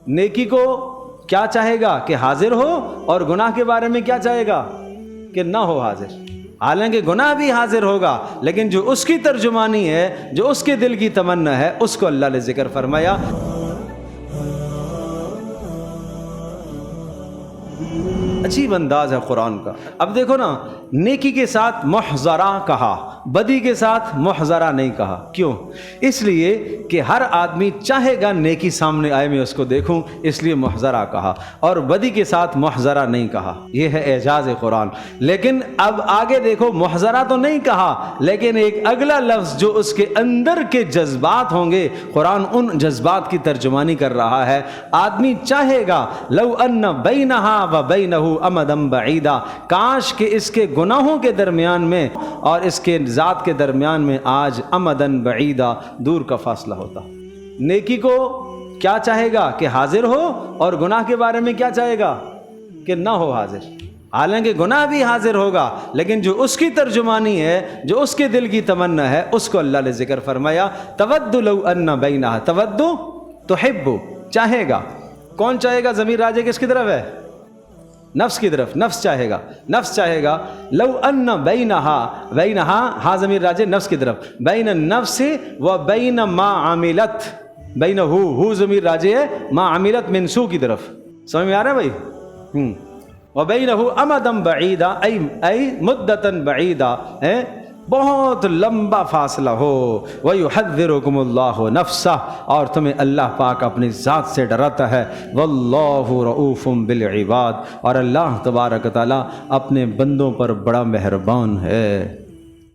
نیکی کو کیا چاہے گا کہ حاضر ہو، اور گناہ کے بارے میں کیا چاہے گا کہ نہ ہو حاضر۔ حالانکہ گناہ بھی حاضر ہوگا، لیکن جو اس کی ترجمانی ہے، جو اس کے دل کی تمنا ہے، اس کو اللہ نے ذکر فرمایا۔ عجیب انداز ہے قرآن کا۔ اب دیکھو نا، نیکی کے ساتھ محضرہ کہا، بدی کے ساتھ محضرہ نہیں کہا۔ کیوں؟ اس لیے کہ ہر آدمی چاہے گا نیکی سامنے آئے میں اس کو دیکھوں، اس لیے محضرہ کہا، اور بدی کے ساتھ محضرہ نہیں کہا۔ یہ ہے اعجاز قرآن۔ لیکن اب آگے دیکھو، محضرہ تو نہیں کہا، لیکن ایک اگلا لفظ جو اس کے اندر کے جذبات ہوں گے، قرآن ان جذبات کی ترجمانی کر رہا ہے۔ آدمی چاہے گا لو ان بینہا و بینہ امدا بعیدا، کاش کہ اس کے گناہوں کے درمیان میں اور اس کے ذات کے درمیان میں آج امدن بعیدا، دور کا فاصلہ ہوتا۔ نیکی کو کیا چاہے گا کہ حاضر ہو، اور گناہ کے بارے میں کیا چاہے گا کہ نہ ہو حاضر۔ حالانکہ گناہ بھی حاضر ہوگا، لیکن جو اس کی ترجمانی ہے، جو اس کے دل کی تمنا ہے، اس کو اللہ نے ذکر فرمایا۔ تود لو ان بینہا، تود تحب، چاہے گا۔ کون چاہے گا؟ ضمیر راجع کس کی طرف ہے؟ نفس کی طرف۔ نفس چاہے گا، نفس چاہے گا۔ لو ان بینہا، بینہا ہا ضمیر راجع نفس کی طرف، بین النفس و بین ما عملت، بینہ ہو ضمیر راجع ہے ما عملت منسوخ کی طرف۔ سمجھ میں آ رہا ہے بھائی؟ وبینہ امدا بعیدا، ای مدتا بعیدا، بہت لمبا فاصلہ ہو۔ وَيُحَذِّرُكُمُ اللَّهُ نَفْسَهُ، اور تمہیں اللہ پاک اپنی ذات سے ڈراتا ہے۔ وَاللَّهُ رَؤُوفٌ بِالْعِبَادِ، اور اللہ تبارک و تعالیٰ اپنے بندوں پر بڑا مہربان ہے۔